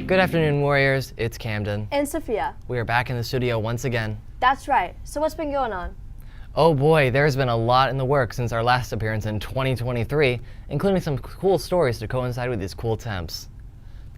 Good afternoon, Warriors. It's Camden. And Sophia. We are back in the studio once again. That's right. So what's been going on? Oh boy, there's been a lot in the works since our last appearance in 2023, including some cool stories to coincide with these cool temps.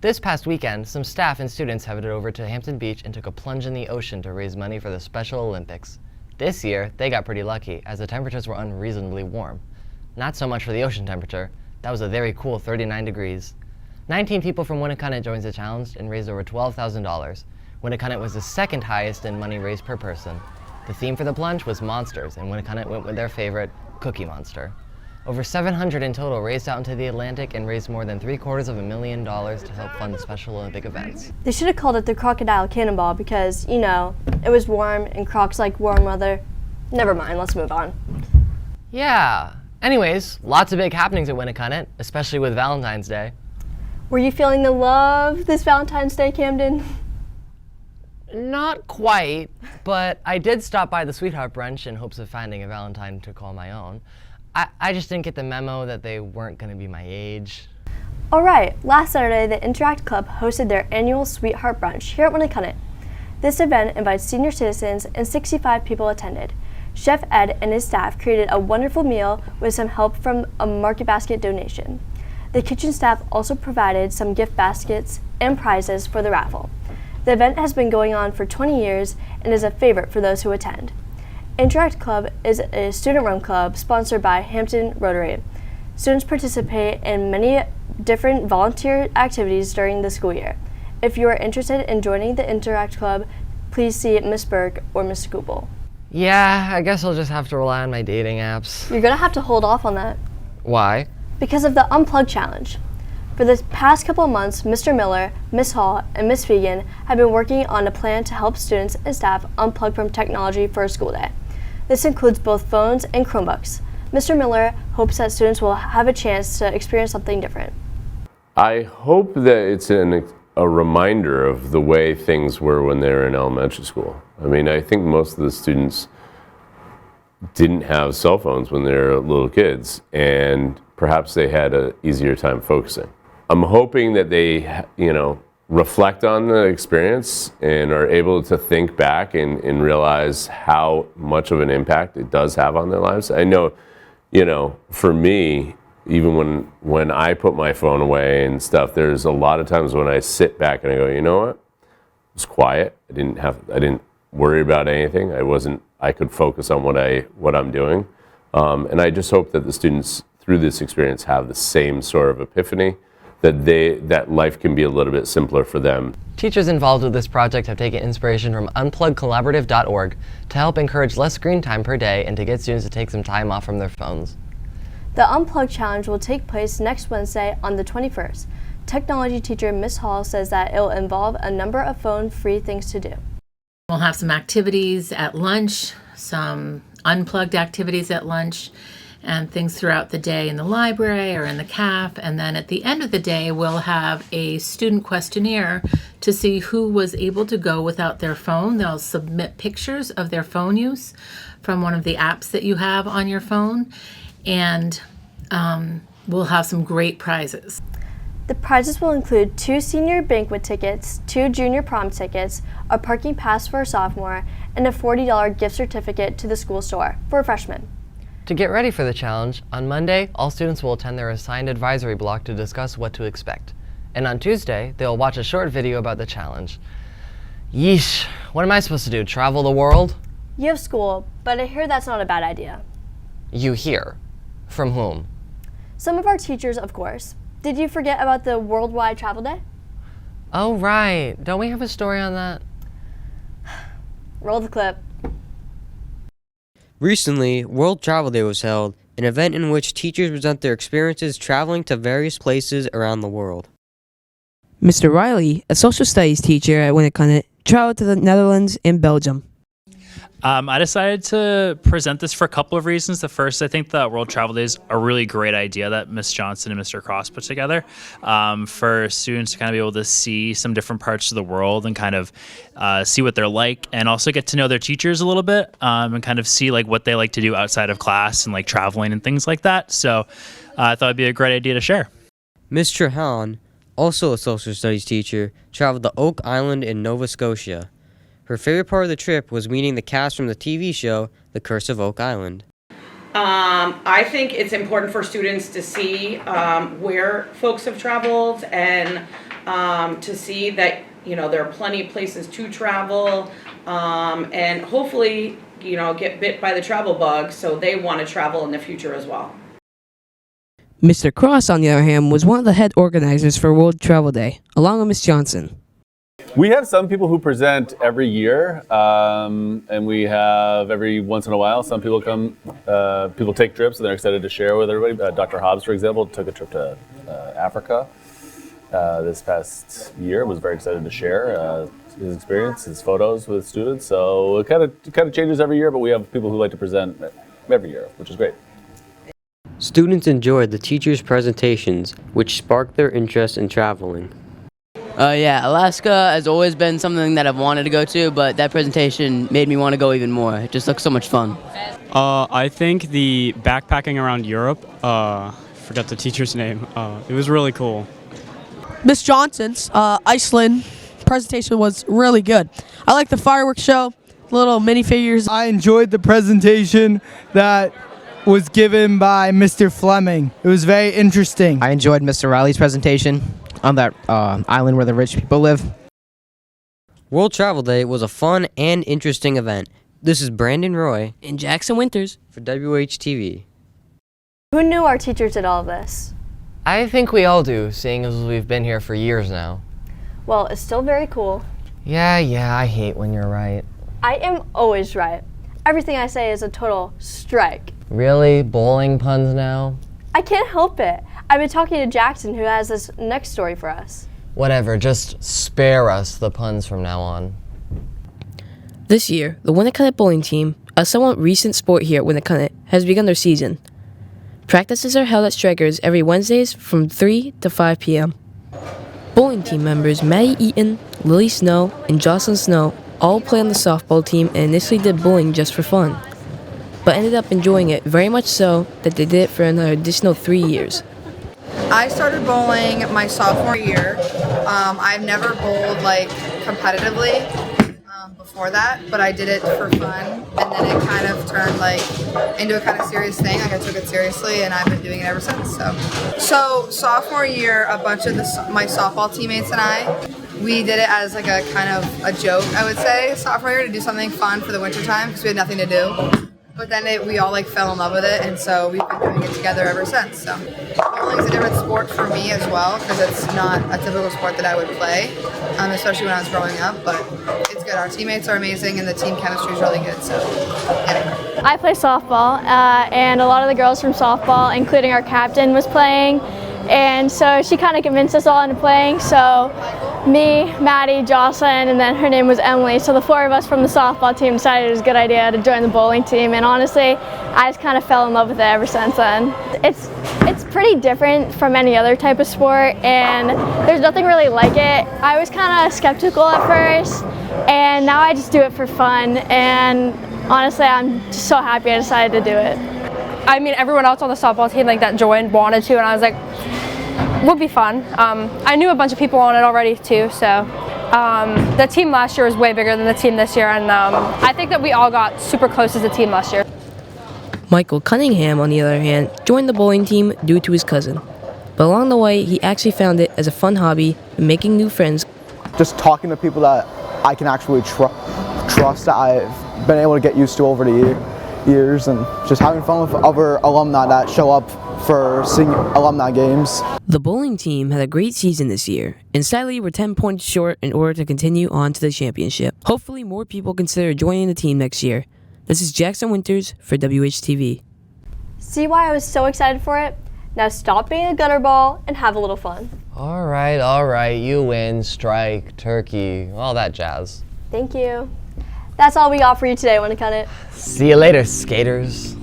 This past weekend, some staff and students headed over to Hampton Beach and took a plunge in the ocean to raise money for the Special Olympics. This year, they got pretty lucky, as the temperatures were unreasonably warm. Not so much for the ocean temperature. That was a very cool 39 degrees. 19 people from Winnacunnet joined the challenge and raised over $12,000. Winnacunnet was the second highest in money raised per person. The theme for the plunge was monsters, and Winnacunnet went with their favorite, Cookie Monster. Over 700 in total raced out into the Atlantic and raised more than $750,000 to help fund the Special Olympic events. They should have called it the Crocodile Cannonball because, you know, it was warm and crocs like warm weather. Never mind, let's move on. Yeah. Anyways, lots of big happenings at Winnacunnet, especially with Valentine's Day. Were you feeling the love this Valentine's Day, Camden? Not quite, but I did stop by the Sweetheart Brunch in hopes of finding a Valentine to call my own. I just didn't get the memo that they weren't going to be my age. All right, last Saturday, the Interact Club hosted their annual Sweetheart Brunch here at Winnacunnet. This event invites senior citizens and 65 people attended. Chef Ed and his staff created a wonderful meal with some help from a Market Basket donation. The kitchen staff also provided some gift baskets and prizes for the raffle. The event has been going on for 20 years and is a favorite for those who attend. Interact Club is a student-run club sponsored by Hampton Rotary. Students participate in many different volunteer activities during the school year. If you are interested in joining the Interact Club, please see Miss Burke or Miss Scoobel. Yeah, I guess I'll just have to rely on my dating apps. You're gonna have to hold off on that. Why? Because of the Unplug Challenge. For the past couple of months, Mr. Miller, Miss Hall, and Miss Fegan have been working on a plan to help students and staff unplug from technology for a school day. This includes both phones and Chromebooks. Mr. Miller hopes that students will have a chance to experience something different. I hope that it's a reminder of the way things were when they were in elementary school. I mean, I think most of the students didn't have cell phones when they were little kids, and perhaps they had an easier time focusing. I'm hoping that they, reflect on the experience and are able to think back and realize how much of an impact it does have on their lives. I know, for me, even when I put my phone away and stuff, there's a lot of times when I sit back and I go, you know what? It was quiet. I didn't worry about anything. I could focus on what I'm doing. And I just hope that the students through this experience have the same sort of epiphany, that life can be a little bit simpler for them. Teachers involved with this project have taken inspiration from unplugcollaborative.org to help encourage less screen time per day and to get students to take some time off from their phones. The Unplug Challenge will take place next Wednesday on the 21st. Technology teacher Miss Hall says that it will involve a number of phone-free things to do. We'll have some activities at lunch, some unplugged activities at lunch, and things throughout the day in the library or in the CAF. And then at the end of the day, we'll have a student questionnaire to see who was able to go without their phone. They'll submit pictures of their phone use from one of the apps that you have on your phone. And we'll have some great prizes. The prizes will include 2 senior banquet tickets, 2 junior prom tickets, a parking pass for a sophomore, and a $40 gift certificate to the school store for a freshman. To get ready for the challenge, on Monday, all students will attend their assigned advisory block to discuss what to expect. And on Tuesday, they'll watch a short video about the challenge. Yeesh, what am I supposed to do, travel the world? You have school, but I hear that's not a bad idea. You hear? From whom? Some of our teachers, of course. Did you forget about the Worldwide Travel Day? Oh, right. Don't we have a story on that? Roll the clip. Recently, World Travel Day was held, an event in which teachers present their experiences traveling to various places around the world. Mr. Riley, a social studies teacher at Winnacunnet, traveled to the Netherlands and Belgium. I decided to present this for a couple of reasons. The first, I think that World Travel Day is a really great idea that Ms. Johnson and Mr. Cross put together for students to kind of be able to see some different parts of the world and kind of see what they're like, and also get to know their teachers a little bit and kind of see like what they like to do outside of class and like traveling and things like that. So I thought it'd be a great idea to share. Ms. Trahan also a social studies teacher, traveled to Oak Island in Nova Scotia. Her favorite part of the trip was meeting the cast from the TV show The Curse of Oak Island. I think it's important for students to see where folks have traveled and to see that, you know, there are plenty of places to travel and hopefully, you know, get bit by the travel bug so they want to travel in the future as well. Mr. Cross, on the other hand, was one of the head organizers for World Travel Day, along with Miss Johnson. We have some people who present every year, and we have every once in a while, some people come, people take trips and they're excited to share with everybody. Dr. Hobbs, for example, took a trip to Africa this past year, was very excited to share his experience, his photos with students. So it kind of changes every year, but we have people who like to present every year, which is great. Students enjoyed the teachers' presentations, which sparked their interest in traveling. Yeah, Alaska has always been something that I've wanted to go to, but that presentation made me want to go even more. It just looks so much fun. I think the backpacking around Europe, forgot the teacher's name, it was really cool. Miss Johnson's Iceland presentation was really good. I like the fireworks show, little minifigures. I enjoyed the presentation that was given by Mr. Fleming. It was very interesting. I enjoyed Mr. Riley's presentation on that island where the rich people live. World Travel Day was a fun and interesting event. This is Brandon Roy And Jackson Winters for WHTV. Who knew our teachers did all of this? I think we all do, seeing as we've been here for years now. Well, it's still very cool. Yeah, I hate when you're right. I am always right. Everything I say is a total strike. Really? Bowling puns now? I can't help it. I've been talking to Jackson, who has this next story for us. Whatever, just spare us the puns from now on. This year, the Winnacunnet bowling team, a somewhat recent sport here at Winnacunnet, has begun their season. Practices are held at Strikers every Wednesdays from 3 to 5 p.m. Bowling team members Maddie Eaton, Lily Snow, and Jocelyn Snow all play on the softball team and initially did bowling just for fun, but ended up enjoying it very much so that they did it for another additional 3 years. I started bowling my sophomore year. I've never bowled like competitively before that, but I did it for fun, and then it kind of turned like into a kind of serious thing. Like I took it seriously, and I've been doing it ever since. So sophomore year, a bunch of my softball teammates and I, we did it as like a kind of a joke, I would say, sophomore year, to do something fun for the winter time because we had nothing to do. But then we all like fell in love with it, and so we've been doing it together ever since. So bowling is a different sport for me as well because it's not a typical sport that I would play, especially when I was growing up. But it's good. Our teammates are amazing, and the team chemistry is really good. So anyway. I play softball, and a lot of the girls from softball, including our captain, was playing. And so she kind of convinced us all into playing. So me, Maddie, Jocelyn, and then her name was Emily. So the four of us from the softball team decided it was a good idea to join the bowling team. And honestly, I just kind of fell in love with it ever since then. It's pretty different from any other type of sport, and there's nothing really like it. I was kind of skeptical at first, and now I just do it for fun. And honestly, I'm just so happy I decided to do it. I mean, everyone else on the softball team that joined wanted to, and I was like, would be fun. I knew a bunch of people on it already too, so the team last year was way bigger than the team this year, and I think that we all got super close as a team last year. Michael Cunningham, on the other hand, joined the bowling team due to his cousin. But along the way, he actually found it as a fun hobby and making new friends. Just talking to people that I can actually trust, that I've been able to get used to over the years, and just having fun with other alumni that show up for seeing alumni games. The bowling team had a great season this year, and sadly were 10 points short in order to continue on to the championship. Hopefully more people consider joining the team next year. This is Jackson Winters for WHTV. See why I was so excited for it? Now stop being a gutter ball and have a little fun. All right, you win, strike, turkey, all that jazz. Thank you. That's all we got for you today, Winnacunnet. See you later, skaters.